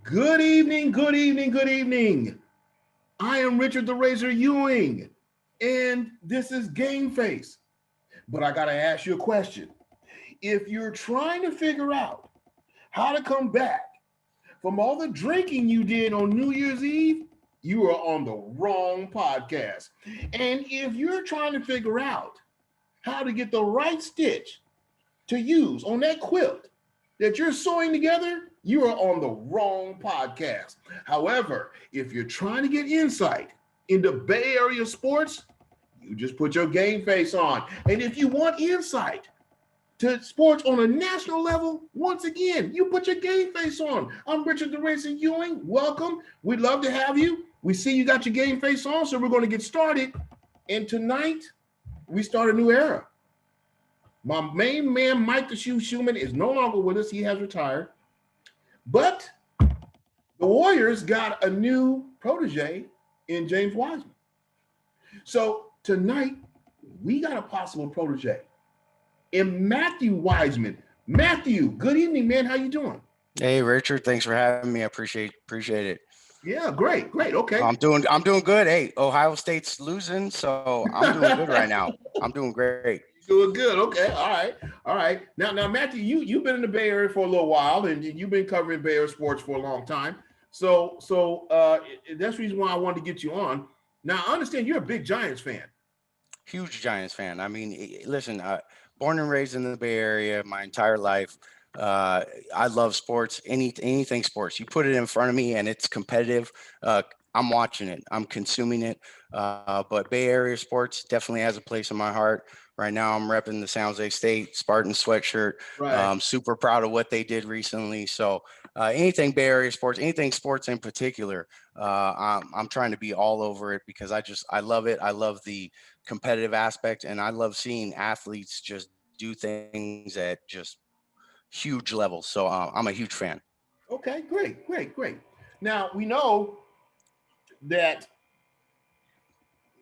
Good evening, good evening, good evening. I am Richard the Razor Ewing, and this is GameFace. But I got to ask you a question. If you're trying to figure out how to come back from all the drinking you did on New Year's Eve, you are on the wrong podcast. And if you're trying to figure out how to get the right stitch to use on that quilt that you're sewing together, you are on the wrong podcast. However, if you're trying to get insight into Bay Area sports, you just put your game face on. And if you want insight to sports on a national level, once again, you put your game face on. I'm Richard the Racer Ewing. Welcome. We'd love to have you. We see you got your game face on, so we're going to get started. And tonight, we start a new era. My main man, Mike the Shoe Shumann, is no longer with us. He has retired. But the Warriors got a new protege in James Wiseman. So tonight, we got a possible protege in Matthew Wiseman. Matthew, good evening, man. How you doing? Hey, Richard. Thanks for having me. I appreciate it. Yeah, great. Okay. I'm doing good. Hey, Ohio State's losing, so I'm doing good right now. I'm doing great. Doing good. Okay. All right. Now, Matthew, you've been in the Bay Area for a little while, and you've been covering Bay Area sports for a long time. So that's the reason why I wanted to get you on. Now, I understand you're a big Giants fan. Huge Giants fan. I mean, listen, born and raised in the Bay Area my entire life. I love sports. Anything sports. You put it in front of me, and it's competitive. I'm watching it. I'm consuming it. But Bay Area sports definitely has a place in my heart. Right now, I'm repping the San Jose State Spartan sweatshirt. Right. I'm super proud of what they did recently. So anything Bay Area sports, anything sports in particular, I'm trying to be all over it because I love it. I love the competitive aspect, and I love seeing athletes just do things at just huge levels. So I'm a huge fan. Okay, great. Now, we know that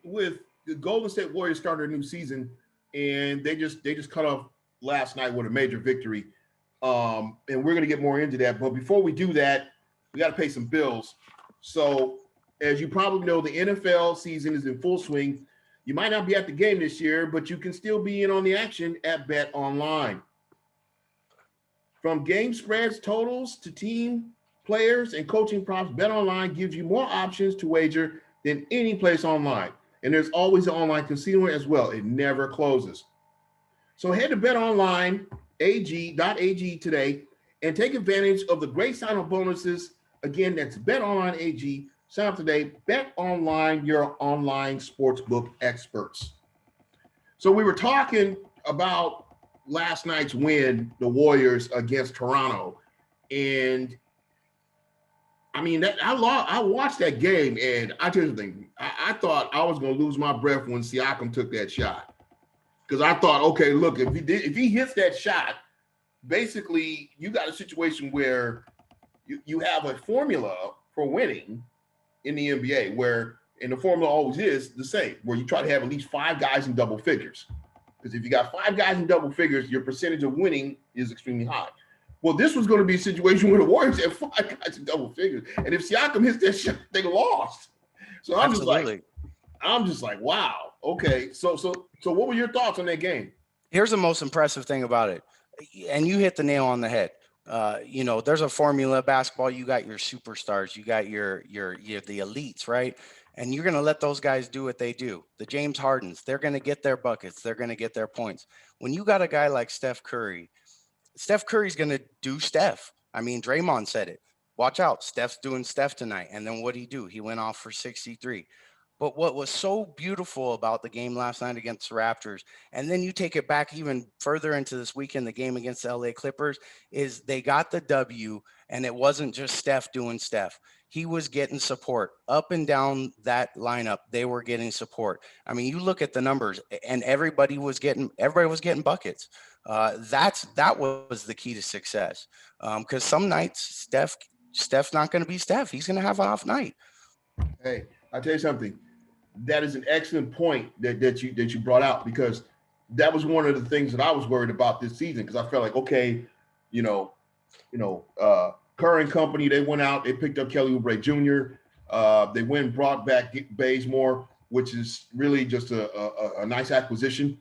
with the Golden State Warriors starting a new season, and they just cut off last night with a major victory. And we're going to get more into that. But before we do that, we got to pay some bills. So as you probably know, the NFL season is in full swing. You might not be at the game this year, but you can still be in on the action at Bet Online. From game spreads, totals, to team, players, and coaching props, Bet Online gives you more options to wager than any place online. And there's always an online casino as well. It never closes. So head to betonline.ag today and take advantage of the great sign-up bonuses. Again, that's betonline.ag. Sign up today. Bet Online, your online sportsbook experts. So we were talking about last night's win, the Warriors against Toronto. And I mean, I watched that game, and I tell you something, I thought I was going to lose my breath when Siakam took that shot. Because I thought, okay, look, if he hits that shot, basically you got a situation where you have a formula for winning in the NBA, and the formula always is the same, where you try to have at least 5 guys in double figures. Because if you got 5 guys in double figures, your percentage of winning is extremely high. Well, this was going to be a situation where the Warriors had 5 guys in double figures, and if Siakam hits that shot, they lost. So I'm just like, wow. Okay, so what were your thoughts on that game? Here's the most impressive thing about it, and you hit the nail on the head. There's a formula basketball. You got your superstars, you got your the elites, right? And you're going to let those guys do what they do. The James Hardens, they're going to get their buckets, they're going to get their points. When you got a guy like Steph Curry's going to do Steph. I mean, Draymond said it. Watch out. Steph's doing Steph tonight. And then what'd he do? He went off for 63. But what was so beautiful about the game last night against the Raptors, and then you take it back even further into this weekend, the game against the LA Clippers, is they got the W, and it wasn't just Steph doing Steph. He was getting support up and down that lineup. They were getting support. I mean, you look at the numbers, and everybody was getting buckets. That was the key to success. Because some nights Steph's not going to be Steph. He's going to have an off night. Hey, I'll tell you something. That is an excellent point that you brought out, because that was one of the things that I was worried about this season, because I felt like, okay, Kerr and company, they went out, they picked up Kelly Oubre Jr. They went and brought back Bazemore, which is really just a nice acquisition.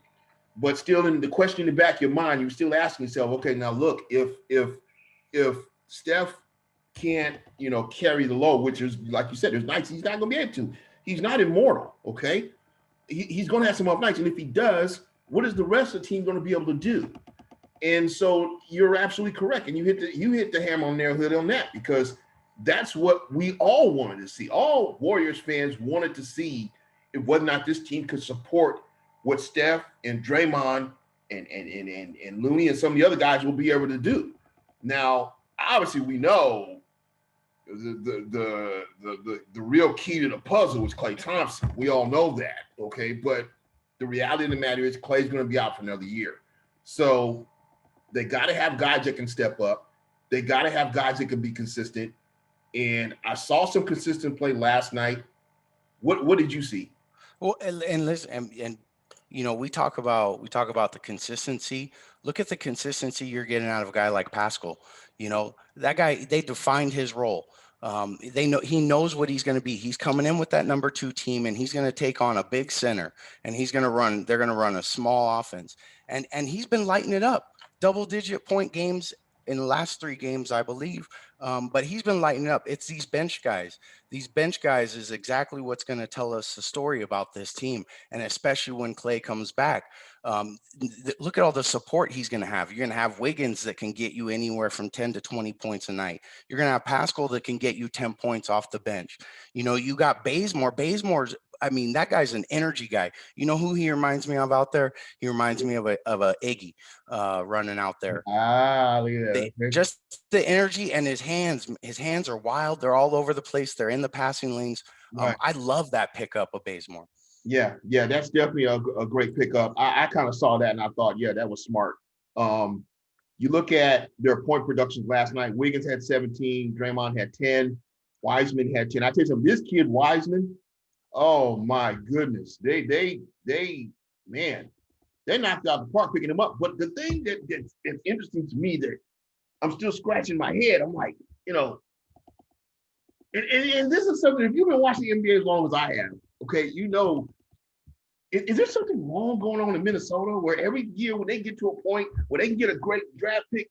But still, in the question in the back of your mind, you're still asking yourself, okay, now look, if Steph can't, carry the load, which is like you said, there's nights he's not going to be able to. He's not immortal, okay? He's going to have some off nights, and if he does, what is the rest of the team going to be able to do? And so you're absolutely correct, and you hit the hammer on nail head on that, because that's what we all wanted to see. All Warriors fans wanted to see whether or not this team could support what Steph and Draymond and Looney and some of the other guys will be able to do. Now, obviously, we know the real key to the puzzle is Klay Thompson. We all know that, okay? But the reality of the matter is Klay's going to be out for another year. So they got to have guys that can step up. They got to have guys that can be consistent. And I saw some consistent play last night. What did you see? Well, and listen, and we talk about the consistency. Look at the consistency you're getting out of a guy like Pascal. That guy, they defined his role. They know he knows what he's going to be. He's coming in with that number 2 team, and he's going to take on a big center, and they're going to run a small offense, and he's been lighting it up. Double-digit point games in the last 3 games, I believe. But he's been lighting up. It's these bench guys. These bench guys is exactly what's going to tell us the story about this team, and especially when Klay comes back. Look at all the support he's going to have. You're going to have Wiggins that can get you anywhere from 10 to 20 points a night. You're going to have Pascal that can get you 10 points off the bench. You got Bazemore. Bazemore's, that guy's an energy guy. You know who he reminds me of out there? He reminds me of a Iggy running out there. Yeah. Just the energy, and his hands are wild. They're all over the place. They're in the passing lanes. Right. I love that pickup of Bazemore. Yeah, that's definitely a great pickup. I kind of saw that and I thought, yeah, that was smart. You look at their point productions last night. Wiggins had 17, Draymond had 10, Wiseman had 10. I tell you something, this kid Wiseman, oh my goodness, they knocked out the park picking him up. But the thing that's interesting to me that I'm still scratching my head, I'm like, and this is something, if you've been watching the NBA as long as I have, okay, is there something wrong going on in Minnesota where every year when they get to a point where they can get a great draft pick,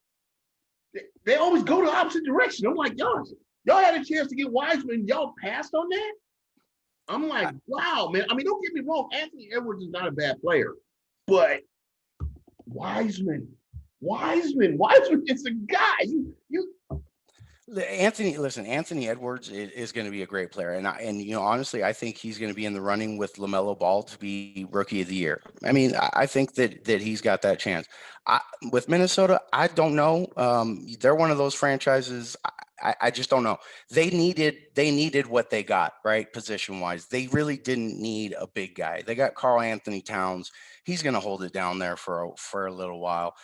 they always go the opposite direction? I'm like, y'all had a chance to get Wiseman, y'all passed on that? I'm like, wow, man. Don't get me wrong, Anthony Edwards is not a bad player, but Wiseman is a guy. Anthony Edwards is going to be a great player. And honestly, I think he's going to be in the running with LaMelo Ball to be Rookie of the Year. I think that he's got that chance. With Minnesota, I don't know. They're one of those franchises. I just don't know. They needed what they got, right? Position wise, they really didn't need a big guy. They got Karl Anthony Towns. He's going to hold it down there for a little while.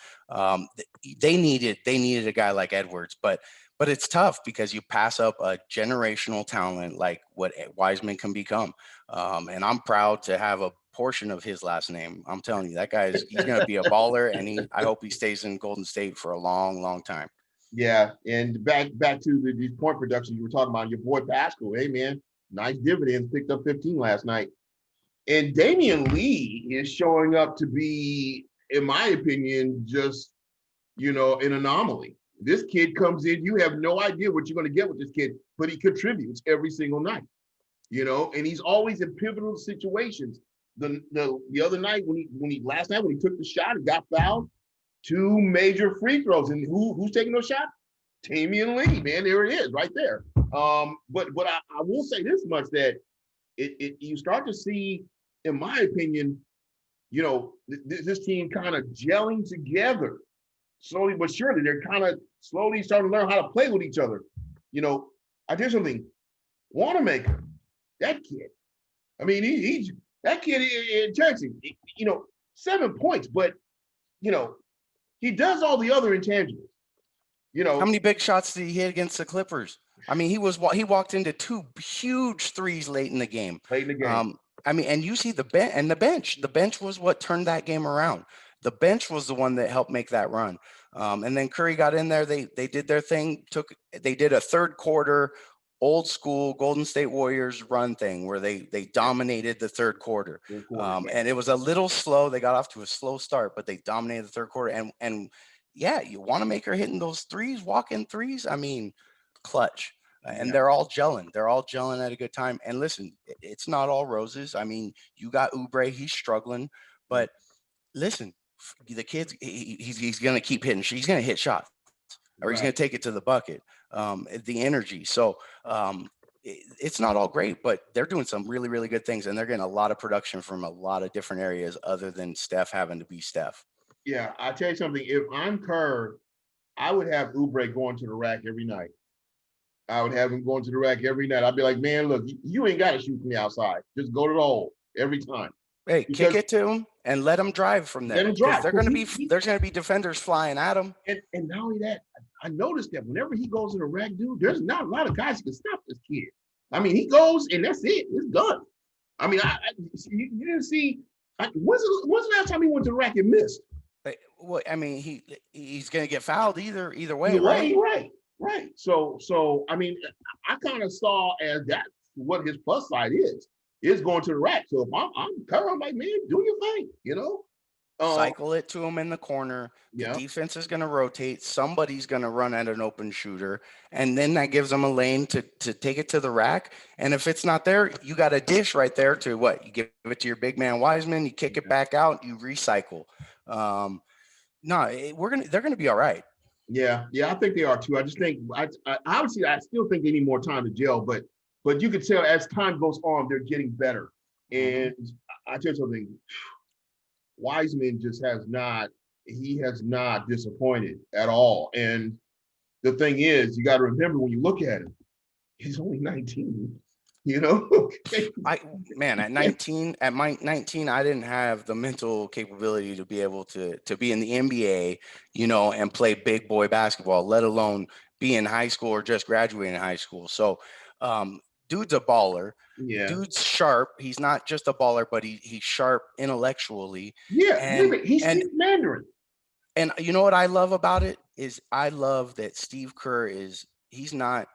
They needed a guy like Edwards, but it's tough because you pass up a generational talent like what Wiseman can become. And I'm proud to have a portion of his last name. I'm telling you, that he's going to be a baller, and I hope he stays in Golden State for a long, long time. Yeah, and back to these point productions you were talking about, your boy Pascal. Hey, man, nice dividends, picked up 15 last night. And Damian Lee is showing up to be, in my opinion, just, an anomaly. This kid comes in, you have no idea what you're going to get with this kid, but he contributes every single night, and he's always in pivotal situations. The other night when he took the shot and got fouled, 2 major free throws, and who's taking those shots? Damian Lee, man, there it is, right there. But I will say this much, that you start to see, in my opinion, this team kind of gelling together slowly but surely. They're kind of slowly starting to learn how to play with each other. I did something. Wanamaker, that kid. He's that kid in Texas. 7 points, but he does all the other intangibles. How many big shots did he hit against the Clippers? He walked into 2 huge threes late in the game. And you see the bench. The bench was what turned that game around. The bench was the one that helped make that run. And then Curry got in there. They did their thing. They did a third quarter old school Golden State Warriors run thing where they dominated the third quarter. And it was a little slow. They got off to a slow start, but they dominated the third quarter. And yeah, you want to make her hitting those threes, walk-in threes. I mean, clutch. And they're all gelling. They're all gelling at a good time. And listen, it's not all roses. I mean, you got Oubre, he's struggling, but listen, the kid's he's going to keep hitting. He's going to hit shots, or he's going to take it to the bucket. The energy. So it's not all great, but they're doing some really, really good things, and they're getting a lot of production from a lot of different areas other than Steph having to be Steph. Yeah, I'll tell you something. If I'm Kerr, I would have Oubre going to the rack every night. I would have him going to the rack every night. I'd be like, man, look, you ain't got to shoot from the outside. Just go to the hole every time. Hey, kick it to him and let him drive from there. Let him drive. There's going to be defenders flying at him. And not only that, I noticed that whenever he goes in the rack, dude, there's not a lot of guys who can stop this kid. I mean, he goes and that's it. It's done. I mean, you didn't see. When's the last time he went to the rack and missed? Well, I mean, he's going to get fouled either way, right? Right. So I mean, I kind of saw as that's what his plus side is going to the rack. So if I'm Kerr, I'm like, man, do your thing, you know. Cycle it to him in the corner. The defense is going to rotate. Somebody's going to run at an open shooter, and then that gives them a lane to take it to the rack. And if it's not there, you got a dish right there to what? You give it to your big man Wiseman. You kick it back out. You recycle. They're gonna be all right. Yeah, I think they are too. I just think obviously I still think they need more time to gel, but you can tell as time goes on, they're getting better. And I tell you something, Wiseman has not disappointed at all. And the thing is, you got to remember when you look at him, he's only 19. You know, at 19, I didn't have the mental capability to be able to be in the NBA, and play big boy basketball, let alone be in high school or just graduating high school. So, dude's a baller. Yeah. Dude's sharp. He's not just a baller, but he's sharp intellectually. Yeah. He speaks Mandarin. And you know what I love about it is I love that Steve Kerr he's not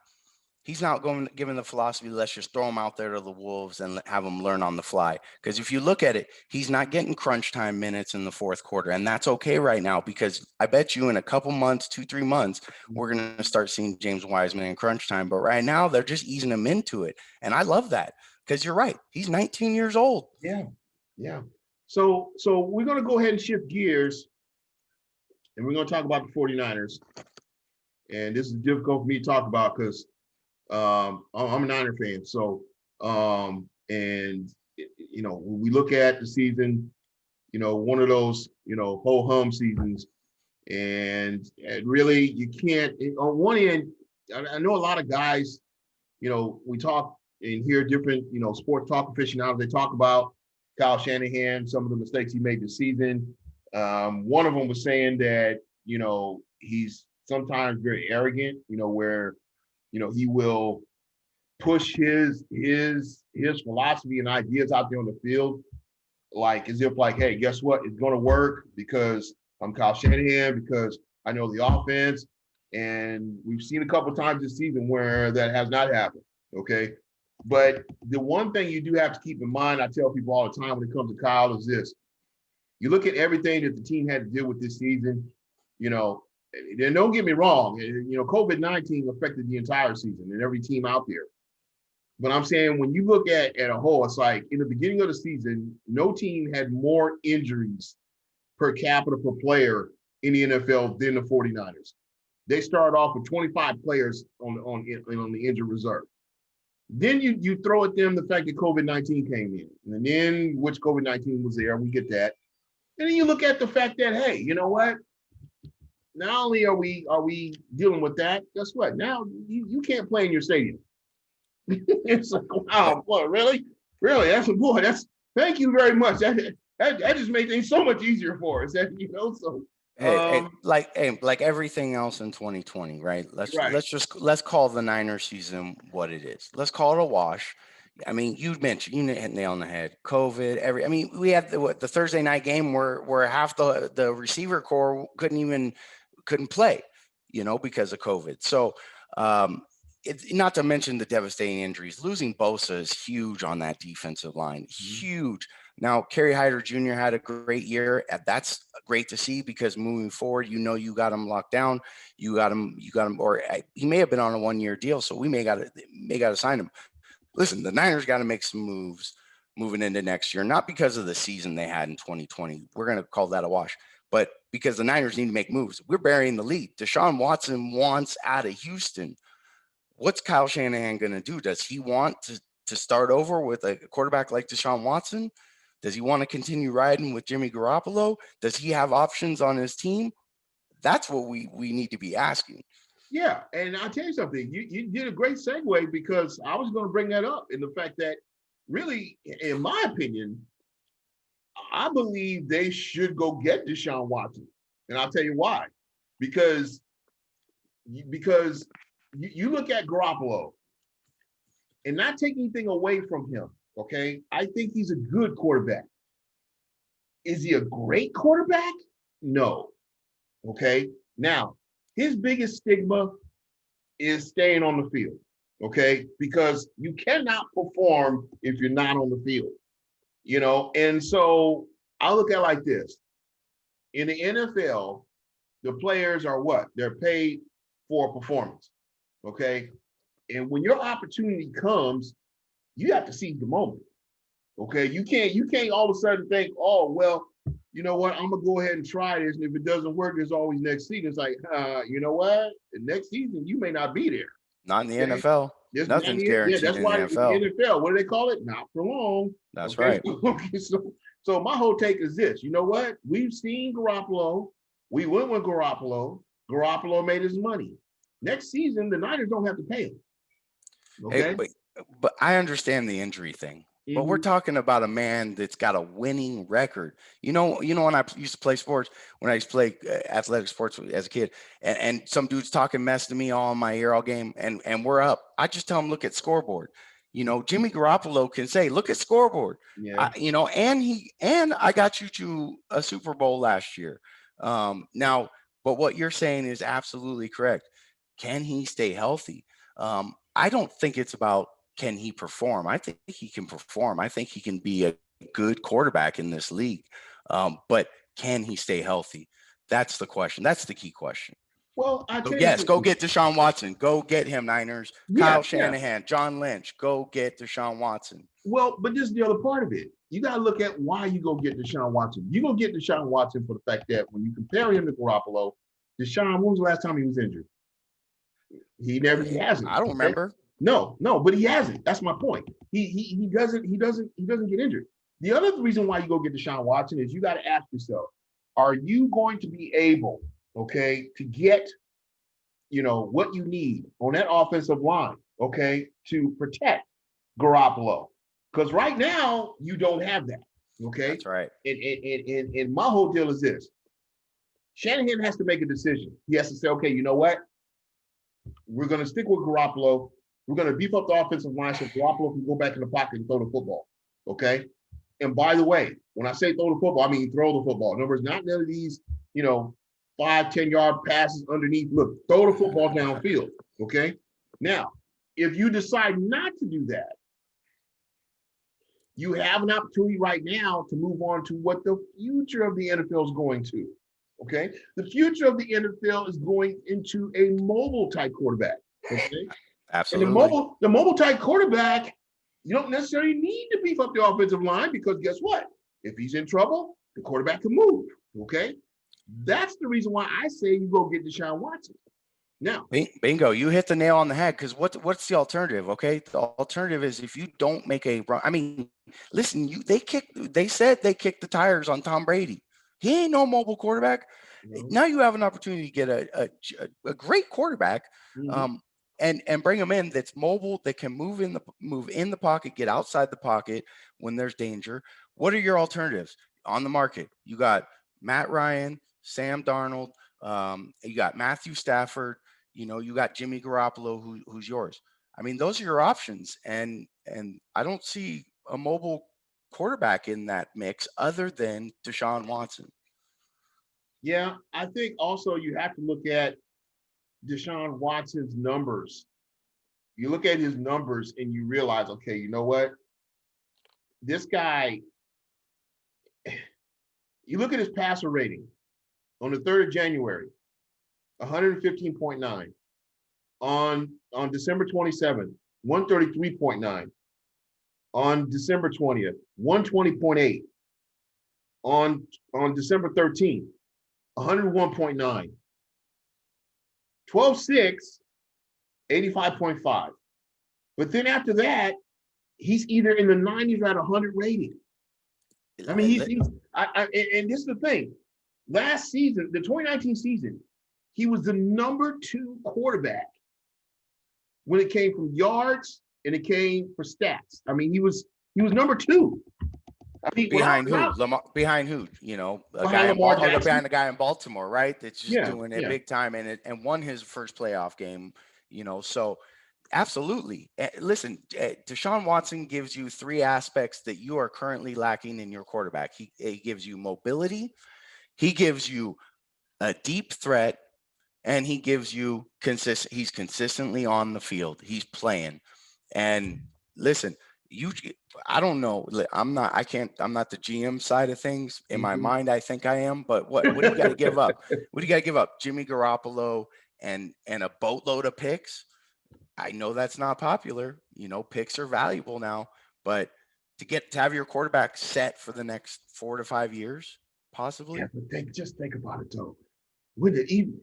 giving the philosophy, let's just throw him out there to the wolves and have him learn on the fly. Because if you look at it, he's not getting crunch time minutes in the fourth quarter. And that's okay right now, because I bet you in a couple months, 2-3 months, we're going to start seeing James Wiseman in crunch time. But right now they're just easing him into it. And I love that, because you're right. He's 19 years old. Yeah. So we're going to go ahead and shift gears, and we're going to talk about the 49ers. And this is difficult for me to talk about because I'm a Niner fan. So, when we look at the season, one of those, ho-hum seasons, and really you can't, on one end, I know a lot of guys, we talk and hear different, sports talk aficionados, they talk about Kyle Shanahan, some of the mistakes he made this season. One of them was saying that, he's sometimes very arrogant, where he will push his philosophy and ideas out there on the field, like as if like, hey, guess what? It's going to work because I'm Kyle Shanahan, because I know the offense. And we've seen a couple of times this season where that has not happened. Okay. But the one thing you do have to keep in mind, I tell people all the time when it comes to Kyle, is this. You look at everything that the team had to deal with this season, and don't get me wrong, COVID-19 affected the entire season and every team out there. But I'm saying when you look at a whole, it's like in the beginning of the season, no team had more injuries per capita per player in the NFL than the 49ers. They started off with 25 players on the injured reserve. Then you throw at them the fact that COVID-19 came in, and then which COVID-19 was there, we get that. And then you look at the fact that, hey, you know what? Not only are we dealing with that, guess what? Now you can't play in your stadium. It's like, wow, boy, really? That's thank you very much. That just made things so much easier for us. So like everything else in 2020, right? Let's call the Niners season what it is. Let's call it a wash. I mean, you hit the nail on the head. COVID, we had the Thursday night game where half the receiver core couldn't even couldn't play, because of COVID. So it's not to mention the devastating injuries. Losing Bosa is huge on that defensive line. Mhm. Huge. Now, Kerry Hyder Jr. had a great year. And that's great to see because moving forward, you got him locked down. You got him, or he may have been on a 1-year deal, so we may got to sign him. Listen, the Niners got to make some moves moving into next year, not because of the season they had in 2020. We're going to call that a wash, but because the Niners need to make moves. We're burying the lead. Deshaun Watson wants out of Houston. What's Kyle Shanahan going to do? Does he want to start over with a quarterback like Deshaun Watson? Does he want to continue riding with Jimmy Garoppolo? Does he have options on his team? That's what we need to be asking. Yeah, and I'll tell you something. You did a great segue because I was going to bring that up in the fact that really, in my opinion, I believe they should go get Deshaun Watson, and I'll tell you why. Because because you look at Garoppolo and not take anything away from him. Okay, I think he's a good quarterback. Is he a great quarterback? No. Okay. Now, his biggest stigma is staying on the field. Okay, because you cannot perform if you're not on the field. And so I look at it like this: in the NFL, the players are what? They're paid for performance. Okay. And when your opportunity comes, you have to seize the moment. Okay. You can't all of a sudden think, oh, well, you know what, I'm gonna go ahead and try this. And if it doesn't work, there's always next season. It's like, you know what? The next season you may not be there. Not in the Okay. NFL. There's not Nothing's here. Yeah, guaranteed that's in the why in the NFL. NFL, what do they call it? Not for long. That's Okay. right. Okay. So my whole take is this: you know what? We've seen Garoppolo. We went with Garoppolo. Garoppolo made his money. Next season, the Niners don't have to pay him. Hey, Okay. but I understand the injury thing. But we're Mm-hmm. talking about a man that's got a winning record. When I used to play sports, when I used to play athletic sports as a kid, and some dude's talking mess to me all in my ear all game, and we're up. I just tell him, look at scoreboard. Jimmy Garoppolo can say, look at scoreboard. Yeah. And I got you to a Super Bowl last year. Now, but what you're saying is absolutely correct. Can he stay healthy? I don't think it's about can he perform. I think he can perform. I think he can be a good quarterback in this league. But can he stay healthy? That's the question. That's the key question. Well, I So tell you yes, go something. get Deshaun Watson. Go get him, Niners. Yeah, Kyle yeah. Shanahan, John Lynch. Go get Deshaun Watson. Well, but this is the other part of it. You got to look at why you go get Deshaun Watson. You go get Deshaun Watson for the fact that when you compare him to Garoppolo, Deshaun, when was the last time he was injured? He hasn't. I don't Okay. remember. No, but he hasn't. That's my point. He doesn't get injured. The other reason why you go get Deshaun Watson is you got to ask yourself, are you going to be able, okay, to get what you need on that offensive line, okay, to protect Garoppolo? Because right now you don't have that, okay. That's right. And my whole deal is this: Shanahan has to make a decision. He has to say, okay, you know what? We're going to stick with Garoppolo. We're going to beef up the offensive line so Garoppolo can go back in the pocket and throw the football. Okay. And by the way, when I say throw the football, I mean throw the football. In other words, not none of these, 5, 10 yard passes underneath. Look, throw the football downfield. Okay. Now, if you decide not to do that, you have an opportunity right now to move on to what the future of the NFL is going to. Okay. The future of the NFL is going into a mobile type quarterback. Okay. And the Absolutely. mobile type quarterback, you don't necessarily need to beef up the offensive line because guess what? If he's in trouble, the quarterback can move. Okay. That's the reason why I say you go get Deshaun Watson. Now, Bingo, you hit the nail on the head because what's the alternative? Okay. The alternative is if you don't make a run. I mean, listen, they said they kicked the tires on Tom Brady. He ain't no mobile quarterback. Now you have an opportunity to get a great quarterback. mhm. Um, and bring him in that's mobile, that can move in the pocket, get outside the pocket when there's danger. What are your alternatives on the market? You got Matt Ryan, Sam Darnold, you got Matthew Stafford, you got Jimmy Garoppolo, who's yours. I mean, those are your options, and I don't see a mobile quarterback in that mix other than Deshaun Watson. Yeah, I think also you have to look at Deshaun Watson's numbers. You look at his numbers and you realize, okay, you know what? This guy, you look at his passer rating on the 3rd of January, 115.9. On December 27th, 133.9. On December 20th, 120.8. On December 13th, 101.9. 12/6, 85.5. But then after that, he's either in the 90s or at 100 rating. I mean, and this is the thing. Last season, the 2019 season, he was the number 2 quarterback when it came from yards and it came for stats. I mean, he was number 2. I mean, behind who? Behind who? You know, behind behind a guy in Baltimore, right? That's just doing it big time and won his first playoff game. You know, so absolutely. Listen, Deshaun Watson gives you 3 aspects that you are currently lacking in your quarterback. He gives you mobility, he gives you a deep threat, and he gives you he's consistently on the field. He's playing. And listen, I don't know. I'm not the GM side of things. In my mind, I think I am, but what do you got to give up? What do you got to give up? Jimmy Garoppolo and a boatload of picks? I know that's not popular. You know, picks are valuable now, but to have your quarterback set for the next 4 to 5 years, possibly. Yeah, but just think about it though.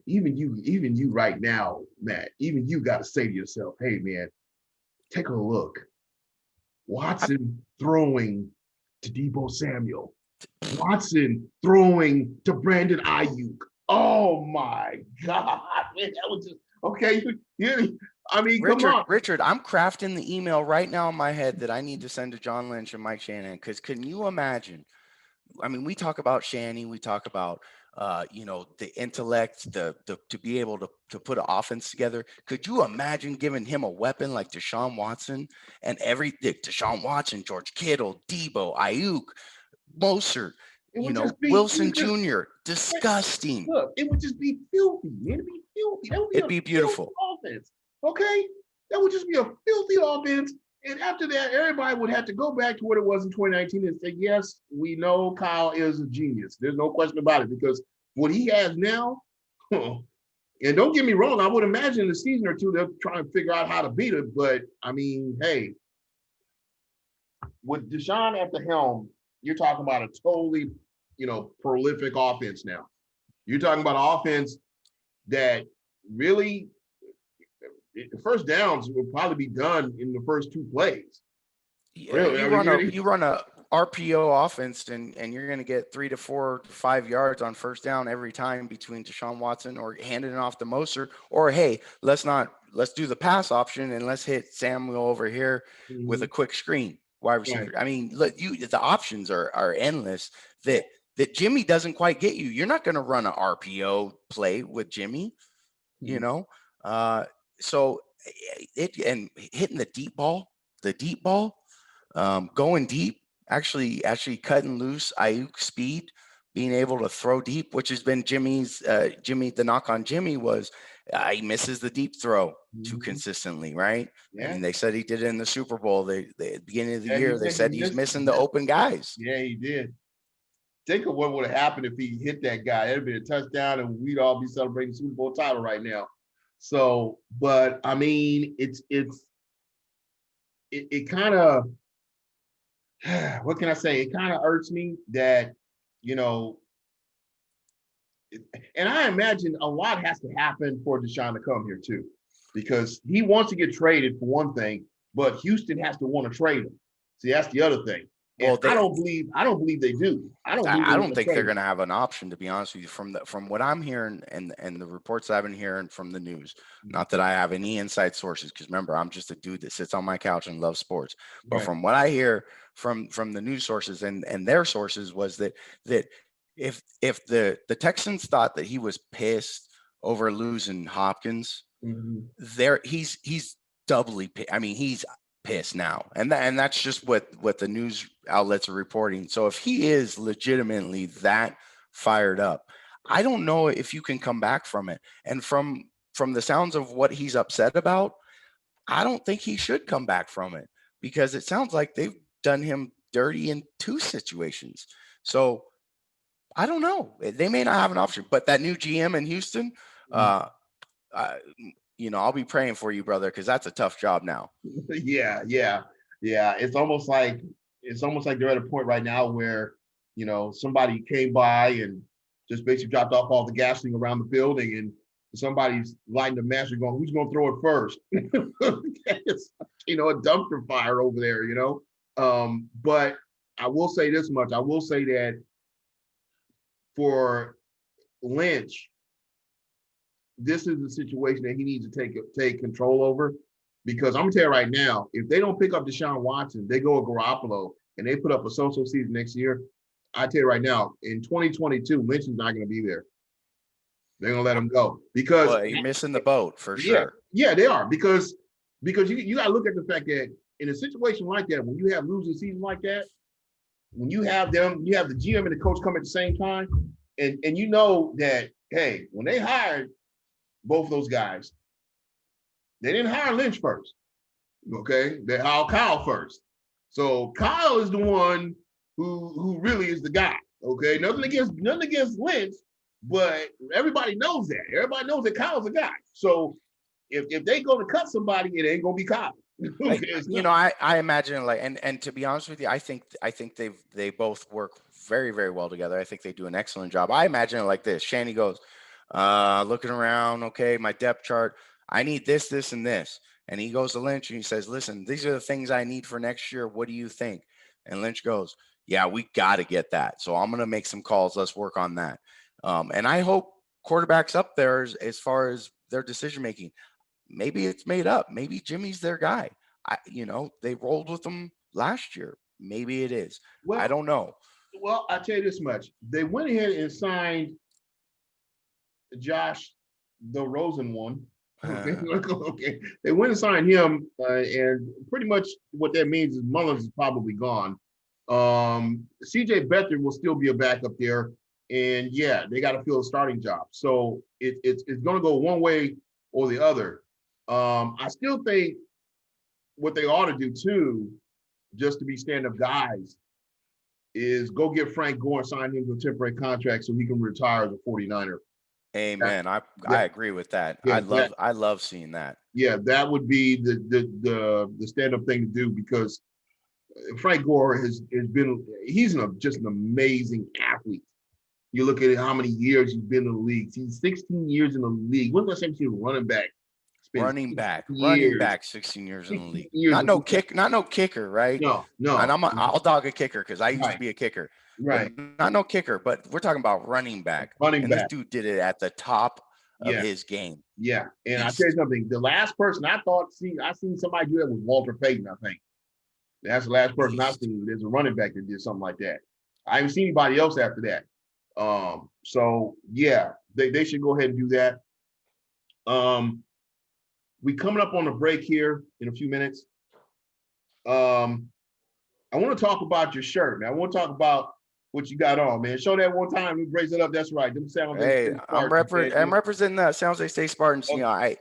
Even you right now, Matt, even you got to say to yourself, hey man, take a look. Watson throwing to Deebo Samuel. Watson throwing to Brandon Ayuk. Oh my God, man, that was just okay. I mean, come on. Richard, I'm crafting the email right now in my head that I need to send to John Lynch and Mike Shanahan, because can you imagine? I mean, we talk about Shanny, we talk about the intellect, the to be able to put an offense together. Could you imagine giving him a weapon like Deshaun Watson and Deshaun Watson, George Kittle, Debo, Ayuk, Mostert, Wilson Jr. Disgusting. Look, it would just be filthy, man. It'd be filthy. It'd be beautiful. Offense, okay? That would just be a filthy offense. And after that, everybody would have to go back to what it was in 2019 and say, yes, we know Kyle is a genius. There's no question about it, because what he has now, and don't get me wrong, I would imagine in a season or two, they'll try and figure out how to beat it. But I mean, hey, with Deshaun at the helm, you're talking about a totally, prolific offense now. You're talking about an offense that really, first downs will probably be done in the first 2 plays. Yeah, really, you run a RPO offense, and you're going to get 3 to 4 to 5 yards on first down every time between Deshaun Watson or handing it off to Mostert, or hey, let's do the pass option and let's hit Samuel over here with a quick screen. Wide receiver. Right. I mean, look, the options are endless that Jimmy doesn't quite get you. You're not going to run an RPO play with Jimmy, so and hitting the deep ball, going deep, actually cutting loose Ayuk's speed, being able to throw deep, which has been the knock on Jimmy was he misses the deep throw too consistently, right? Yeah. I mean, they said he did it in the Super Bowl. At the beginning of the year, they said he's missing the open guys. Yeah, he did. Think of what would have happened if he hit that guy. It'd be a touchdown, and we'd all be celebrating the Super Bowl title right now. So, but I mean, it kind of, what can I say? It kind of irks me that, and I imagine a lot has to happen for Deshaun to come here too, because he wants to get traded for one thing, but Houston has to want to trade him. See, that's the other thing. Well, I don't believe they do. I don't think they're going to have an option, to be honest with you. From what I'm hearing and the reports I've been hearing from the news, not that I have any inside sources, because remember, I'm just a dude that sits on my couch and loves sports. But right. From what I hear from the news sources and their sources was that if the Texans thought that he was pissed over losing Hopkins, he's doubly pissed. I mean, he's pissed now, and that's just what the news outlets are reporting. So if he is legitimately that fired up, I don't know if you can come back from it. And from the sounds of what he's upset about, I don't think he should come back from it, because it sounds like they've done him dirty in 2 situations. So I don't know. They may not have an option, but that new GM in Houston, uh, uh, I'll be praying for you, brother, because that's a tough job now. Yeah, yeah, yeah. It's almost like they're at a point right now where, somebody came by and just basically dropped off all the gasoline around the building, and somebody's lighting the match and going, "Who's going to throw it first?" It's, a dumpster fire over there. But I will say this much: I will say that for Lynch, this is a situation that he needs to take control over, because I'm gonna tell you right now, if they don't pick up Deshaun Watson, they go with Garoppolo and they put up a so-so season next year. I tell you right now, in 2022, Lynch is not gonna be there. They're gonna let him go because you're missing the boat for sure. sure. Yeah, they are, because you gotta look at the fact that in a situation like that, when you have losing seasons like that, when you have the GM and the coach come at the same time, and you know that, hey, when they hired both those guys, they didn't hire Lynch first. Okay, they hired Kyle first. So Kyle is the one who really is the guy. Okay, nothing against Lynch, but everybody knows that. Everybody knows that Kyle's the guy. So if they go to cut somebody, it ain't gonna be Kyle. I imagine, like, and to be honest with you, I think they both work very, very well together. I think they do an excellent job. I imagine it like this: Shanny goes, looking around, okay, my depth chart, I need this, this, and this. And he goes to Lynch and he says, listen, these are the things I need for next year. What do you think? And Lynch goes, yeah, we got to get that. So I'm going to make some calls. Let's work on that. And I hope quarterbacks up there, as far as their decision making, maybe it's made up. Maybe Jimmy's their guy. They rolled with him last year. Maybe it is. Well, I don't know. Well, I'll tell you this much. They went ahead and signed Josh, the Rosen one. Okay. They went and signed him, and pretty much what that means is Mullins is probably gone. CJ Beathard will still be a backup there, and yeah, they got to fill a starting job. So it's going to go one way or the other. I still think what they ought to do too, just to be stand-up guys, is go get Frank Gore and sign him to a temporary contract so he can retire as a 49er. Amen. I agree with that. Yeah, I love seeing that. Yeah, that would be the stand-up thing to do, because Frank Gore he's just an amazing athlete. You look at how many years he's been in the league. He's 16 years in the league. When's the last time you seen running back? Running back, 16 years in the league. Not no kicker, right? No. And I'll dog a kicker because I used to be a kicker. Right. Not no kicker, but we're talking about running back. This dude did it at the top of his game. Yeah. And I'll tell you something. The last person I seen somebody do that was Walter Payton, I think. That's the last person I've seen. There's a running back that did something like that. I haven't seen anybody else after that. So yeah, they should go ahead and do that. We coming up on a break here in a few minutes. I want to talk about your shirt, man. I want to talk about what you got on, man. Show that one time. We raise it up. That's right. I'm representing the San Jose State Spartans. Okay.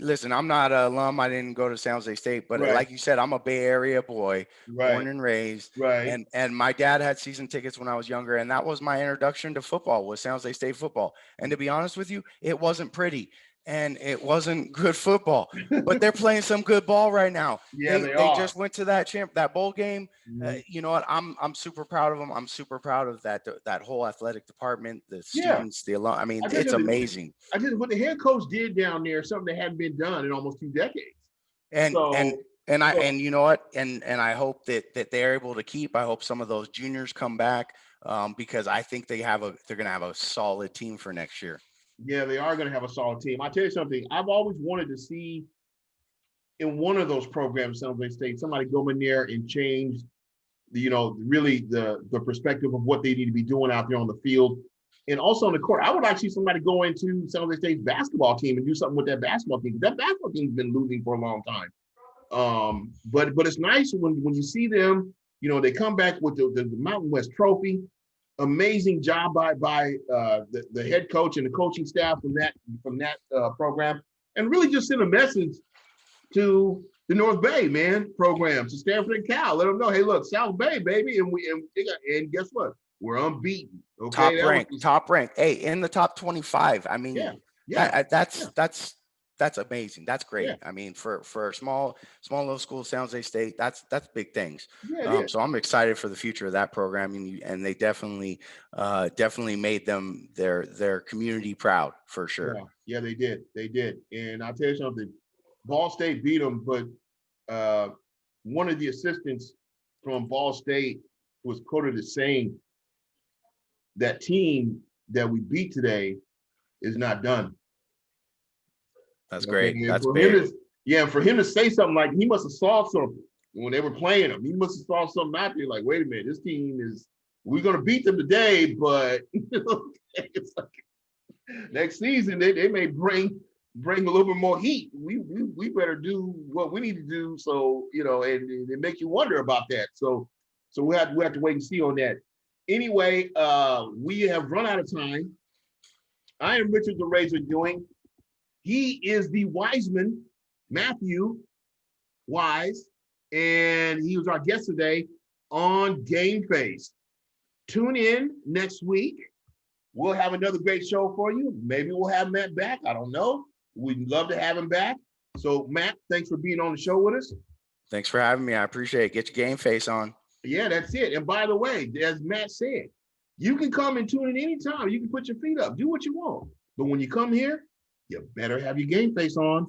Listen, I'm not an alum. I didn't go to San Jose State, but like you said, I'm a Bay Area boy, born and raised. Right. And my dad had season tickets when I was younger, and that was my introduction to football, was San Jose State football. And to be honest with you, it wasn't pretty. And it wasn't good football, but they're playing some good ball right now. Yeah, they just went to that bowl game. Mm-hmm. You know what? I'm super proud of them. I'm super proud of that whole athletic department, the students, the alum. I mean, it's amazing. I just what the head coach did down there, something that hadn't been done in almost 2 decades. And you know what? And I hope that they're able to keep. I hope some of those juniors come back, because I think they're going to have a solid team for next year. Yeah, they are going to have a solid team. I'll tell you something. I've always wanted to see in one of those programs, San Jose State, somebody go in there and change, really the perspective of what they need to be doing out there on the field and also on the court. I would like to see somebody go into San Jose State's basketball team and do something with that basketball team. That basketball team's been losing for a long time. But it's nice when you see them. They come back with the Mountain West Trophy. amazing job by the head coach and the coaching staff from that program, and really just send a message to the North Bay, man, program, to Stanford and Cal. Let them know, hey, look, South Bay, baby, and guess what? We're unbeaten. Okay, top rank. Hey, in the top 25. I mean, that's amazing. That's great. Yeah. I mean, for a small little school, San Jose State, that's big things. Yeah, so I'm excited for the future of that program, and they definitely made them their community proud for sure. Yeah, they did. And I'll tell you something, Ball State beat them, but one of the assistants from Ball State was quoted as saying that team that we beat today is not done. That's great. And that's for big. For him to say something, like, he must have saw something when they were playing them. He must have saw something out there like, wait a minute, this team we're going to beat them today, but it's like next season they may bring a little bit more heat. We better do what we need to do. So, and it makes you wonder about that. So we have to wait and see on that. Anyway, we have run out of time. I am Richard the Razor Ewing. He is the Wiseman, Matthew Wise, and he was our guest today on GameFace. Tune in next week. We'll have another great show for you. Maybe we'll have Matt back. I don't know. We'd love to have him back. So, Matt, thanks for being on the show with us. Thanks for having me. I appreciate it. Get your GameFace on. Yeah, that's it. And by the way, as Matt said, you can come and tune in anytime. You can put your feet up, do what you want. But when you come here, you better have your GameFace on.